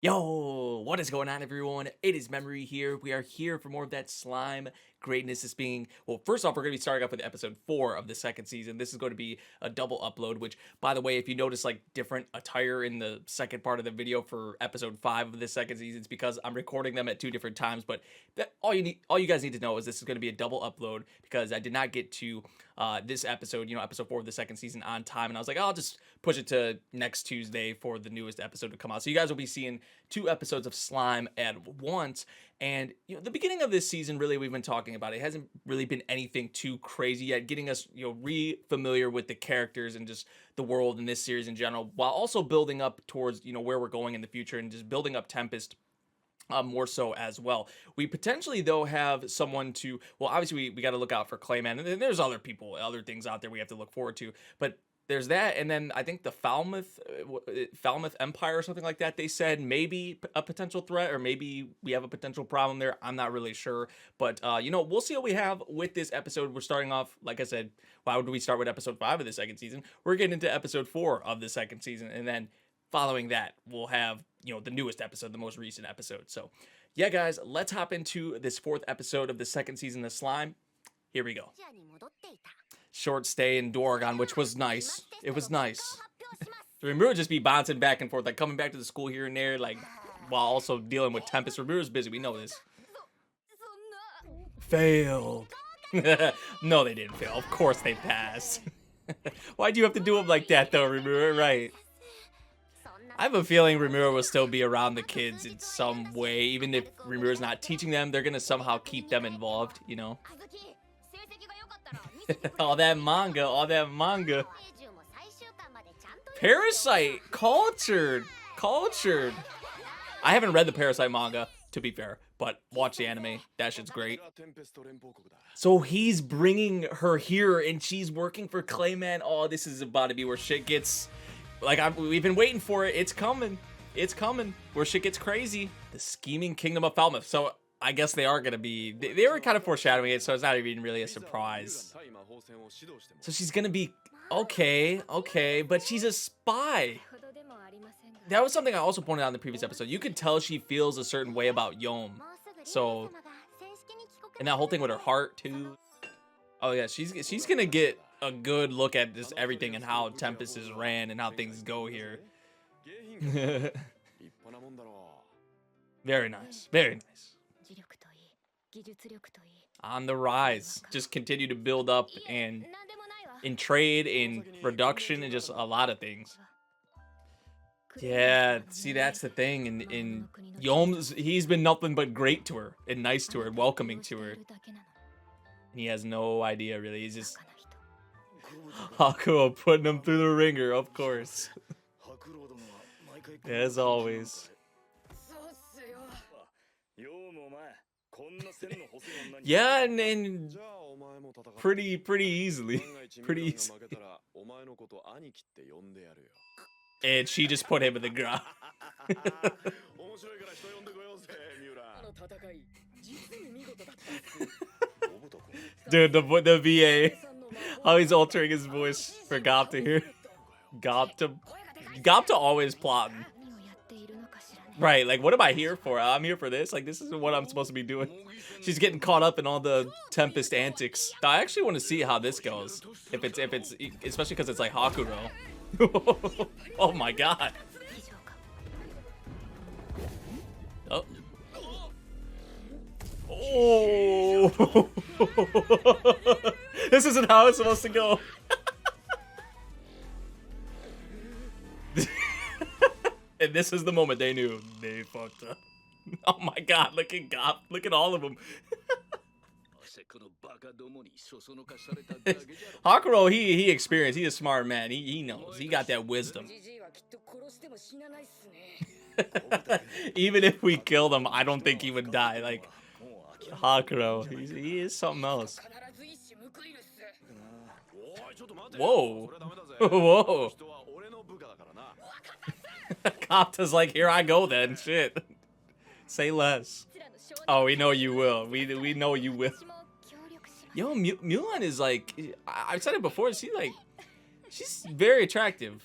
Yo, what is going on, everyone? It is Memory here. We are here for more of that slime greatness. Is being, well, first off, we're going to be starting off with episode 4 of the second season. This is going to be a double upload, which, by the way, if you notice like different attire in the second part of the video for episode 5 of the second season, it's because I'm recording them at 2 different times. But all you guys need to know is this is going to be a double upload because I did not get to this episode, episode 4 of the second season on time, and I was like, I'll just push it to next Tuesday for the newest episode to come out. So you guys will be seeing 2 episodes of slime at once. And the beginning of this season, really, we've been talking about it hasn't really been anything too crazy yet, getting us re-familiar with the characters and just the world in this series in general, while also building up towards where we're going in the future and just building up Tempest more so as well. We potentially, though, have someone to, well, obviously we got to look out for Clayman, and there's other people, other things out there we have to look forward to, but there's that. And then I think the Falmouth Empire or something like that, they said maybe a potential threat, or maybe we have a potential problem there. I'm not really sure, but we'll see what we have with this episode. We're starting off, like I said, why would we start with episode 5 of the second season? We're getting into episode 4 of the second season, and then following that, we'll have, the newest episode, the most recent episode. So, yeah, guys, let's hop into this 4th episode of the second season of Slime. Here we go. Short stay in Dorgon, which was nice. It was nice. Rimuru would just be bouncing back and forth, like coming back to the school here and there, like, while also dealing with Tempest. Rimuru's busy, we know this. Failed. No, they didn't fail. Of course they passed. Why'd you have to do them like that, though, Rimuru? Right. I have a feeling Rimuru will still be around the kids in some way. Even if Rimuru's not teaching them, they're going to somehow keep them involved, all that manga. Parasite, cultured. I haven't read the Parasite manga, to be fair, but watch the anime. That shit's great. So he's bringing her here, and she's working for Clayman. Oh, this is about to be where shit gets, we've been waiting for it. It's coming. Where shit gets crazy. The scheming kingdom of Falmouth. So I guess they are going to be, they were kind of foreshadowing it, so it's not even really a surprise. So she's going to be, okay, but she's a spy. That was something I also pointed out in the previous episode. You could tell she feels a certain way about YOUM. So, and that whole thing with her heart, too. Oh, yeah, she's going to get a good look at just everything and how Tempest is ran and how things go here. Very nice. On the rise. Just continue to build up and in trade, in production, and just a lot of things. Yeah, see, that's the thing. In YOUM's, he's been nothing but great to her and nice to her and welcoming to her. And he has no idea, really. He's just Hakuo putting him through the ringer, of course. As always. Yeah, and pretty easily. And she just put him in the ground. Dude, the VA. How he's altering his voice for Gauthier here. Gauthier always plotting. Right, like, what am I here for? I'm here for this. Like, this isn't what I'm supposed to be doing. She's getting caught up in all the Tempest antics. I actually want to see how this goes. If it's, especially because it's like Hakuro. Oh my god. Oh. Oh. This isn't how it's supposed to go. And this is the moment they knew they fucked up. Oh my god, look at all of them. Hakuro, he experienced, he's a smart man, he knows, he got that wisdom. Even if we killed him, I don't think he would die. Like, Hakuro, he is something else. Whoa. Whoa. Kapta's like, here I go then. Shit. Say less. Oh, we know you will. We know you will. Yo, Myulan is like, I've said it before. She's very attractive.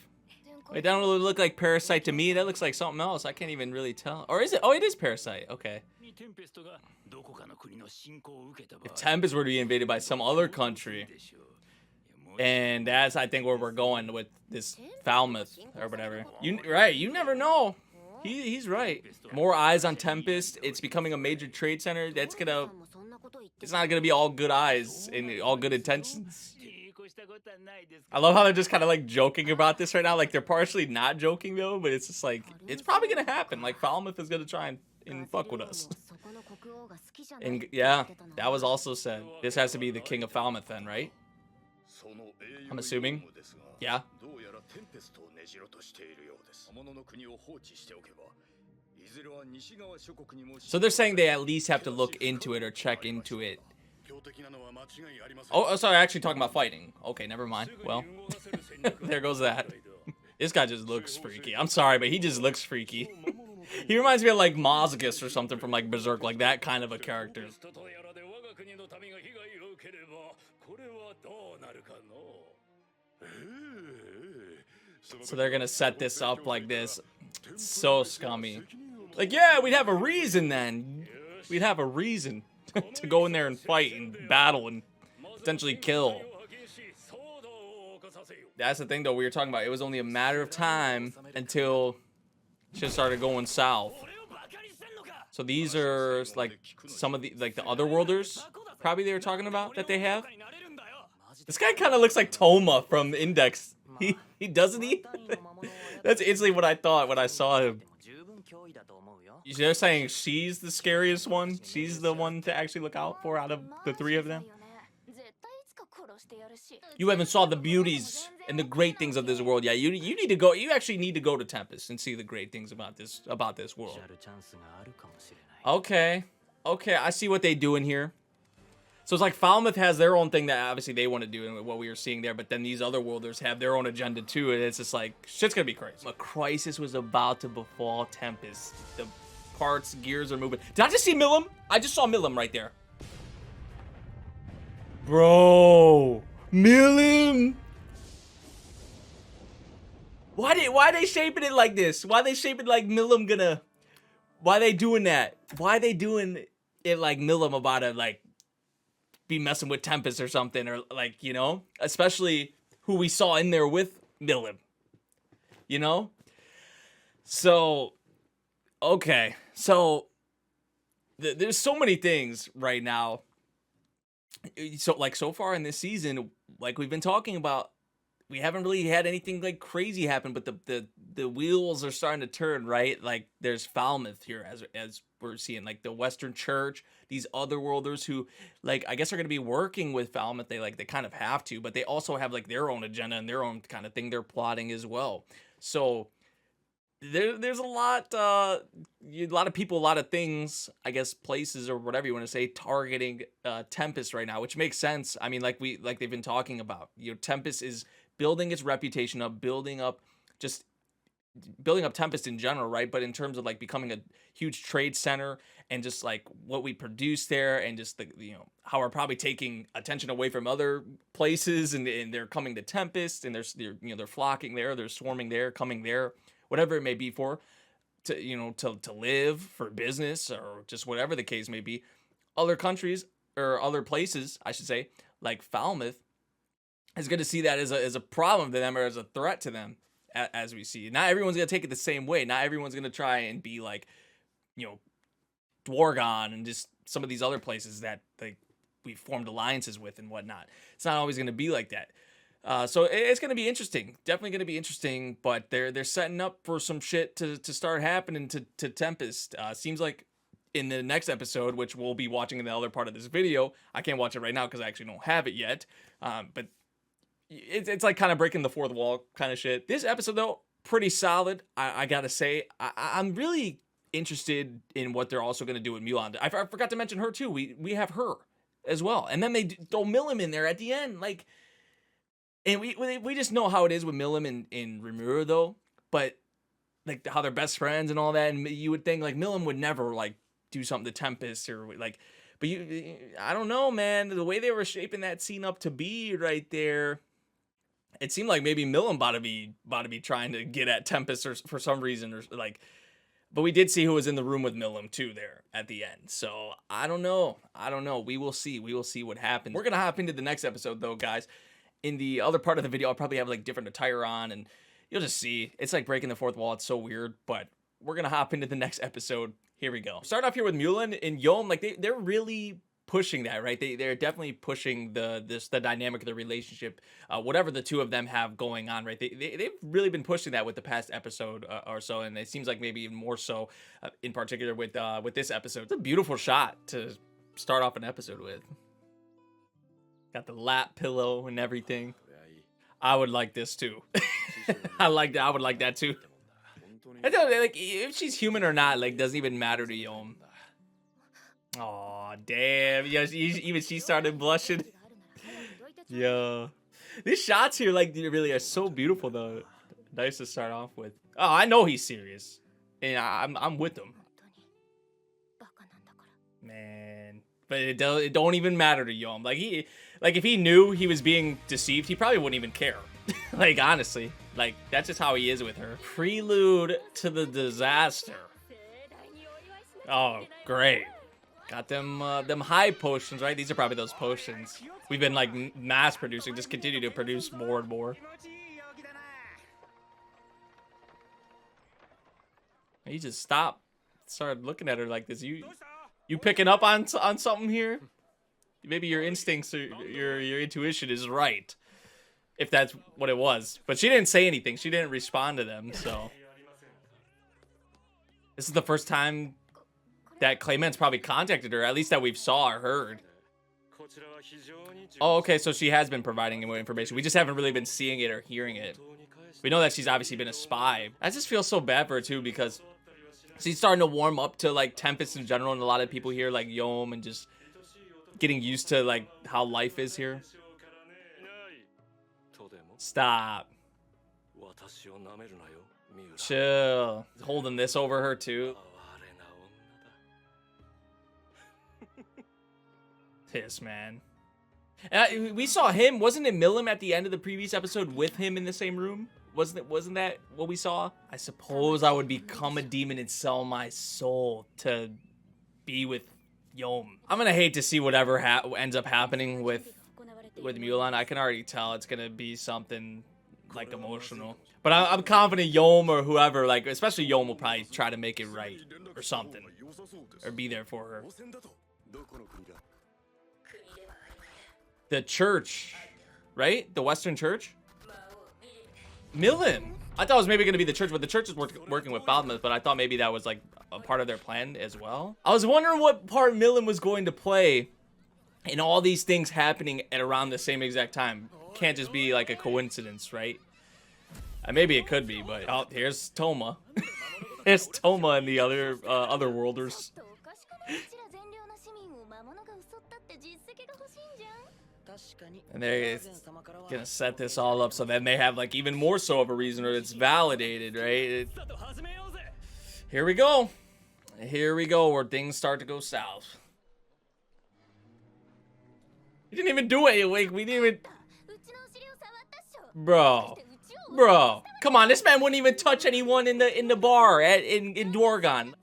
It doesn't really look like Parasite to me. That looks like something else. I can't even really tell. Or is it? Oh, it is Parasite. Okay. If Tempest were to be invaded by some other country, and that's, I think, where we're going with this Falmouth or whatever. Right, you never know. He's right. More eyes on Tempest. It's becoming a major trade center. That's gonna... It's not gonna be all good eyes and all good intentions. I love how they're just kind of like joking about this right now. Like they're partially not joking though, but it's just like, it's probably gonna happen. Like Falmouth is gonna try and fuck with us. And yeah, that was also said. This has to be the king of Falmouth then, right? I'm assuming. Yeah. So they're saying they at least have to look into it or check into it. Oh, sorry, actually talking about fighting. Okay, never mind. Well, there goes that. This guy just looks freaky. I'm sorry, but he just looks freaky. He reminds me of like Masochist or something from like Berserk, like that kind of a character. So they're gonna set this up like this. It's so scummy. Like, yeah, we'd have a reason then. We'd have a reason to go in there and fight and battle and potentially kill. That's the thing though we were talking about. It was only a matter of time until shit started going south. So these are like some of the other worlders probably they were talking about that they have. This guy kind of looks like Touma from the Index. He doesn't he? That's instantly what I thought when I saw him. They're saying she's the scariest one. She's the one to actually look out for out of the three of them. You haven't saw the beauties and the great things of this world yet. You need to go. You actually need to go to Tempest and see the great things about this world. Okay, I see what they do in here. So it's like Falmouth has their own thing that obviously they want to do and what we were seeing there, but then these other worlders have their own agenda too, and it's just like, shit's gonna be crazy. A crisis was about to befall Tempest. The parts, gears are moving. Did I just see Myulan? I just saw Myulan right there. Bro, Myulan. Why they shaping it like this? Why they shaping like Myulan gonna? Why they doing that? Why they doing it like Myulan about to like be messing with Tempest or something, or like, you know, especially who we saw in there with Myulan, you know? So, okay. So, there's so many things right now. So, like, so far in this season, like we've been talking about, we haven't really had anything like crazy happen, but the wheels are starting to turn, right? Like there's Falmouth here as we're seeing, like the Western Church, these other worlders who, like, I guess are going to be working with Falmouth. They kind of have to, but they also have like their own agenda and their own kind of thing they're plotting as well. So there's a lot of people, a lot of things, I guess, places or whatever you want to say, targeting Tempest right now, which makes sense. I mean, like they've been talking about, you know, Tempest is building its reputation up, building up Tempest in general, right? But in terms of like becoming a huge trade center and just like what we produce there, and just the, you know, how we're probably taking attention away from other places, and they're coming to Tempest, and they're flocking there, they're swarming there, coming there, whatever it may be for, to live, for business, or just whatever the case may be. Other countries, or other places, I should say, like Falmouth, is going to see that as a problem to them, or as a threat to them, as we see. Not everyone's going to take it the same way. Not everyone's going to try and be like, you know, Dwargon and just some of these other places that we formed alliances with and whatnot. It's not always going to be like that. So it's going to be interesting. Definitely going to be interesting, but they're setting up for some shit to start happening to Tempest. Seems like in the next episode, which we'll be watching in the other part of this video. I can't watch it right now because I actually don't have it yet. But it's like kind of breaking the fourth wall kind of shit. This episode, though, pretty solid. I gotta say, I'm really interested in what they're also gonna do with Myulan. I forgot to mention her too. We have her as well, and then they throw Myulan in there at the end, like, and we just know how it is with Myulan in Rimuru though. But like how they're best friends and all that, and you would think like Myulan would never like do something to Tempest or like, but I don't know, man. The way they were shaping that scene up to be right there. It seemed like maybe Myulan about to be trying to get at Tempest or for some reason, or like, but we did see who was in the room with Myulan too there at the end. So I don't know. We will see. We will see what happens. We're gonna hop into the next episode though, guys. In the other part of the video, I'll probably have like different attire on, and you'll just see. It's like breaking the fourth wall. It's so weird, but we're gonna hop into the next episode. Here we go. Start off here with Myulan and YOUM. Like they're really pushing that, right? They're definitely pushing the dynamic of the relationship, whatever the two of them have going on, right? They've really been pushing that with the past episode or so, and it seems like maybe even more so in particular with this episode. It's a beautiful shot to start off an episode with. Got the lap pillow and everything. I would like this too. I like that. I would like that too. I don't like if she's human or not. Like doesn't even matter to YOUM. Oh damn! Yeah, even she started blushing. Yeah, these shots here like really are so beautiful though. Nice to start off with. Oh, I know he's serious, and I'm with him. Man, but it don't even matter to YOUM. Like if he knew he was being deceived, he probably wouldn't even care. Like honestly, like that's just how he is with her. Prelude to the disaster. Oh, great. Got them high potions, right? These are probably those potions we've been like mass producing. Just continue to produce more and more. He just stopped, started looking at her like this. You picking up on something here? Maybe your instincts or your intuition is right, if that's what it was. But she didn't say anything. She didn't respond to them. So this is the first time that Clayman's probably contacted her, at least that we've saw or heard. Oh, okay, so she has been providing him with information. We just haven't really been seeing it or hearing it. We know that she's obviously been a spy. I just feel so bad for her too, because she's starting to warm up to like Tempest in general, and a lot of people here like YOUM, and just getting used to like how life is here. Stop. Chill. Holding this over her too. Yes, man. And we saw him. Wasn't it Myulan at the end of the previous episode with him in the same room? Wasn't that what we saw? I suppose I would become a demon and sell my soul to be with YOUM. I'm gonna hate to see whatever ends up happening with Myulan. I can already tell it's gonna be something like emotional. But I'm confident YOUM or whoever, like especially YOUM, will probably try to make it right or something, or be there for her. The church, right? The Western church? Myulan. I thought it was maybe going to be the church, but the church is working with Falmouth, but I thought maybe that was like a part of their plan as well. I was wondering what part Myulan was going to play in all these things happening at around the same exact time. Can't just be like a coincidence, right? Maybe it could be, but oh, here's Touma. There's Touma and the other worlders. And they're gonna set this all up so then they have like even more so of a reason, or it's validated, right? Here we go. Here we go, where things start to go south. He didn't even do it. Like, we didn't even... Bro. Come on, this man wouldn't even touch anyone in the bar in Dorgon.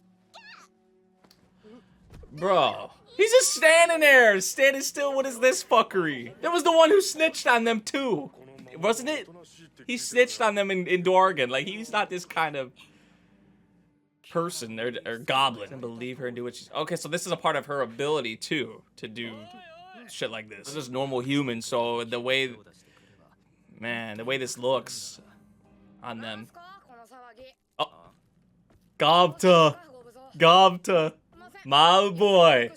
Bro. He's just standing there, standing still. What is this fuckery? That was the one who snitched on them too, wasn't it? He snitched on them in Dorgon. Like, he's not this kind of person or goblin. I believe her and do what she's... Okay, so this is a part of her ability too, to do shit like this. This is normal human, so the way... Man, the way this looks on them. Oh. Gobta. My boy.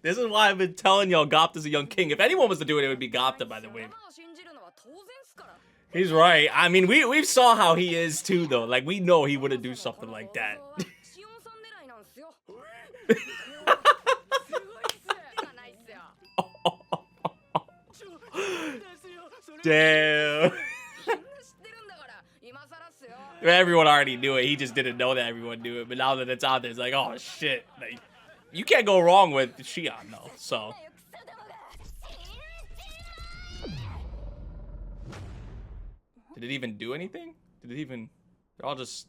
This is why I've been telling y'all Gopta's a young king. If anyone was to do it, it would be Gopta, by the way. He's right. I mean, we saw how he is too, though. Like, we know he wouldn't do something like that. Damn. Everyone already knew it. He just didn't know that everyone knew it. But now that it's out there, it's like, oh shit. Like, you can't go wrong with Shion, though. So. Did it even do anything? Did it even... They're all just...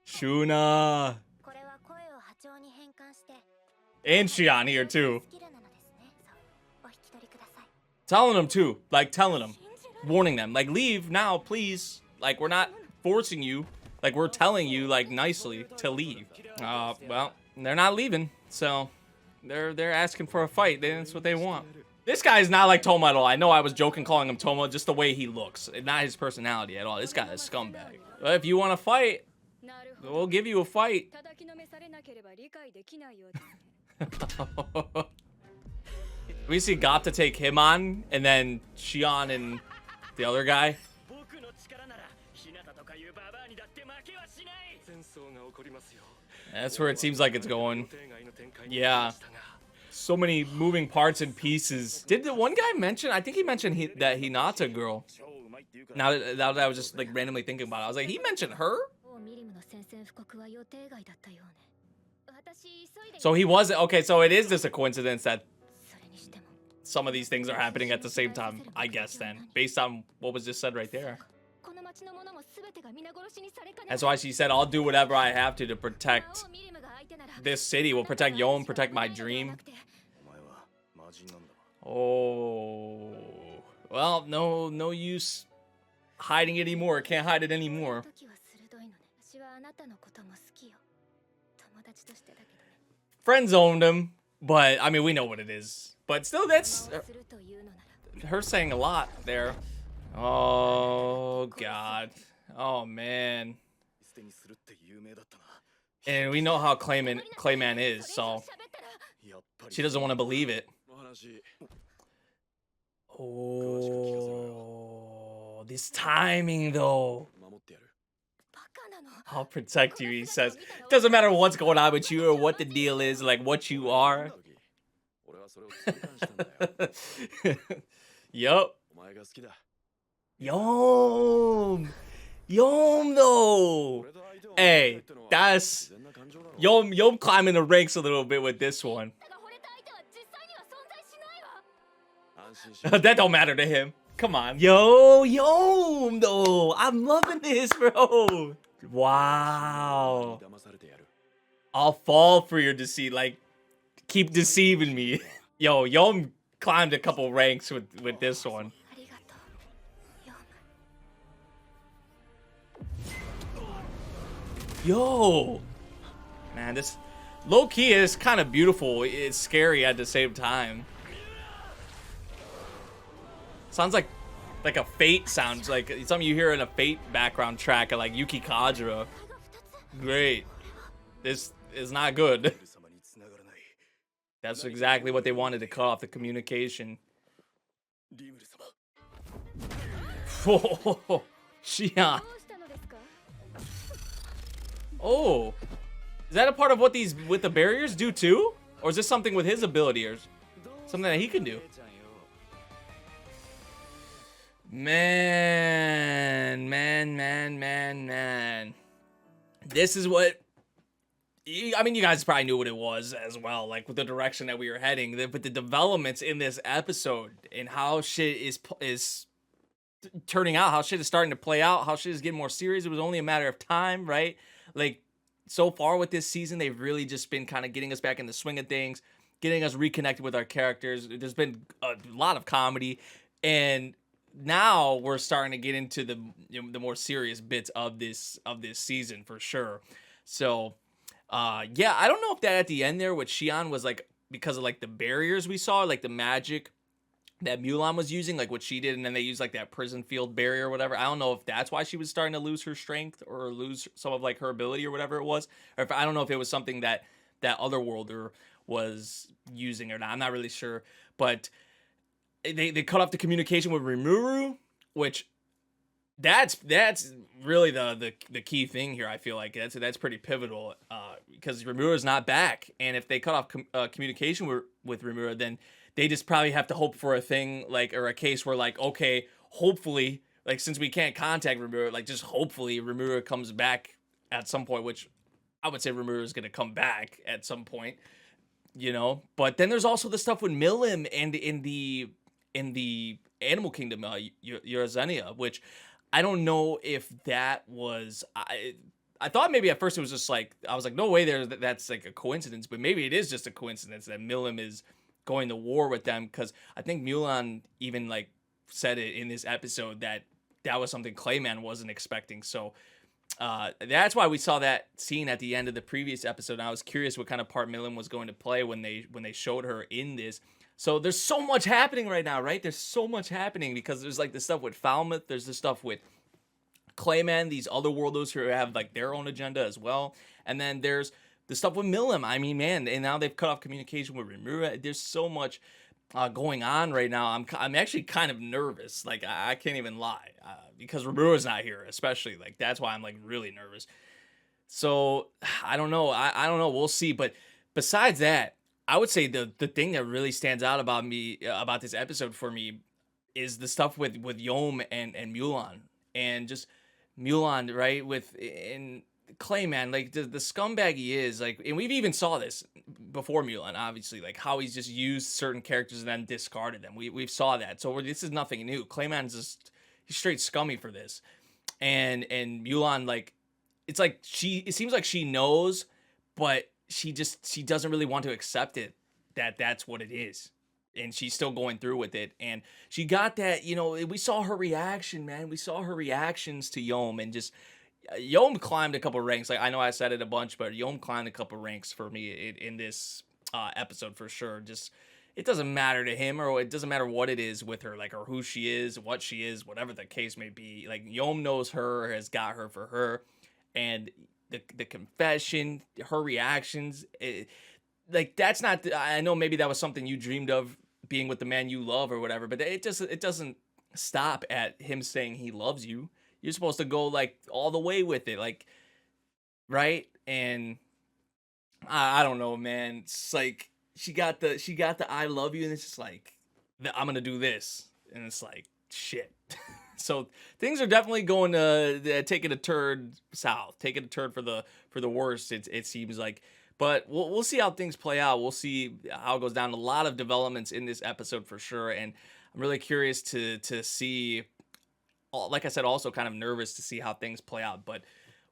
Shuna. And Shion here too. Telling them too. Like telling them. Warning them. Like leave now, please. Like we're not forcing you. Like we're telling you like nicely to leave. Well, they're not leaving. So they're asking for a fight. That's what they want. This guy's not like Touma at all. I know I was joking calling him Touma, just the way he looks. Not his personality at all. This guy is a scumbag. But if you want to fight, we'll give you a fight. We see Gauthier take him on, and then Shion and the other guy. That's where it seems like it's going. Yeah. So many moving parts and pieces. Did the one guy mention, I think he mentioned that Hinata girl. Now that I was just like randomly thinking about it, I was like, he mentioned her? So he wasn't, okay, so it is just a coincidence that some of these things are happening at the same time, I guess then, based on what was just said right there. That's why she said, I'll do whatever I have to protect this city. Will protect YOUM, protect my dream. Oh. Well, no use hiding it anymore. Can't hide it anymore. Friend zoned him, but I mean, we know what it is. But still, that's her saying a lot there. Oh, God. Oh, man. And we know how Clayman is, so she doesn't want to believe it. Oh, this timing, though. I'll protect you, he says. Doesn't matter what's going on with you or what the deal is, like what you are. Yup. YOUM! YOUM though! Hey, that's... YOUM climbing the ranks a little bit with this one. That don't matter to him. Come on. Yo, YOUM though! I'm loving this, bro! Wow. I'll fall for your deceit, like, keep deceiving me. Yo, YOUM climbed a couple ranks with this one. Yo, man, this low-key is kind of beautiful. It's scary at the same time. Sounds like a Fate sounds, like something you hear in a Fate background track, like Yuki Kajira. Great. This is not good. That's exactly what they wanted to cut off, the communication. Oh, Shion. Oh, is that a part of what these with the barriers do too? Or is this something with his ability or something that he can do? Man. This is what, I mean, you guys probably knew what it was as well, like with the direction that we were heading, but the developments in this episode and how shit is turning out, how shit is starting to play out, how shit is getting more serious. It was only a matter of time, right? Like, so far with this season, they've really just been kind of getting us back in the swing of things, getting us reconnected with our characters. There's been a lot of comedy, and now we're starting to get into the more serious bits of this season for sure. So, yeah, I don't know if that at the end there with Shion was like because of like the barriers we saw, like the magic that Myulan was using, like what she did, and then they used like that prison field barrier or whatever. I don't know if that's why she was starting to lose her strength or lose some of like her ability or whatever it was, or if I don't know if it was something that otherworlder was using or not. I'm not really sure, but they cut off the communication with Rimuru, which that's really the key thing here. I feel like that's pretty pivotal because Rimuru is not back, and if they cut off communication with Rimuru, then they just probably have to hope for a thing like, or a case where like, okay, hopefully, like since we can't contact Rimuru, like just hopefully Rimuru comes back at some point, which I would say Rimuru is going to come back at some point, you know. But then there's also the stuff with Milim and in the Animal Kingdom, Eurazenia, which I don't know if that was. I thought maybe at first it was just like, I was like, no way, that's like a coincidence, but maybe it is just a coincidence that Myulan is going to war with them, because I think Myulan even like said it in this episode that was something Clayman wasn't expecting. So that's why we saw that scene at the end of the previous episode. And I was curious what kind of part Myulan was going to play when they showed her in this. So there's so much happening right now, right? There's so much happening, because there's like the stuff with Falmouth, there's the stuff with Clayman, these other worlders who have like their own agenda as well, and then there's the stuff with Myulan. I mean, man, and now they've cut off communication with Rimura. There's so much going on right now. I'm actually kind of nervous. Like I can't even lie, because Rimura's not here, especially. Like that's why I'm like really nervous. So I don't know. I don't know. We'll see. But besides that, I would say the thing that really stands out about me about this episode for me is the stuff with YOUM and Myulan, and just Myulan, right, with in Clayman, like the scumbag he is, like, and we've even saw this before Myulan, obviously, like how he's just used certain characters and then discarded them. We've saw that, so this is nothing new. Clayman's just, he's straight scummy for this, and Myulan, like, it's like it seems like she knows, but she doesn't really want to accept it, that's what it is. And she's still going through with it. And she got that, we saw her reaction, man. We saw her reactions to YOUM, and just YOUM climbed a couple ranks. Like, I know I said it a bunch, but YOUM climbed a couple ranks for me in this episode for sure. Just, it doesn't matter to him, or it doesn't matter what it is with her, like, or who she is, what she is, whatever the case may be. Like, YOUM knows her, has got her for her. And the confession, her reactions, like, that's not, I know maybe that was something you dreamed of, being with the man you love or whatever, but it doesn't stop at him saying he loves you. You're supposed to go like all the way with it, like, right? And I don't know, man. It's like she got the I love you, and it's just like, I'm gonna do this, and it's like, shit. So things are definitely going to taking a turn south, taking a turn for the worst. It seems like. But we'll see how things play out. We'll see how it goes down. A lot of developments in this episode for sure, and I'm really curious to see. Like I said, also kind of nervous to see how things play out. But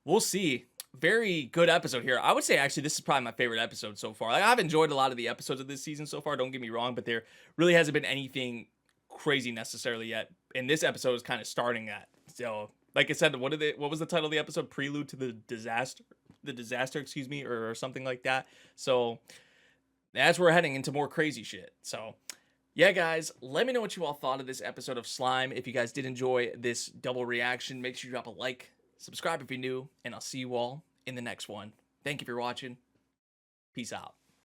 we'll see. Very good episode here. I would say actually this is probably my favorite episode so far. Like, I've enjoyed a lot of the episodes of this season so far. Don't get me wrong, but there really hasn't been anything crazy necessarily yet. And this episode is kind of starting that. So, like I said, what was the title of the episode? Prelude to the disaster. Excuse me, or something like that. So as we're heading into more crazy shit. So yeah, guys, let me know what you all thought of this episode of Slime. If you guys did enjoy this double reaction, make sure you drop a like, subscribe if you're new, and I'll see you all in the next one. Thank you for watching. Peace out.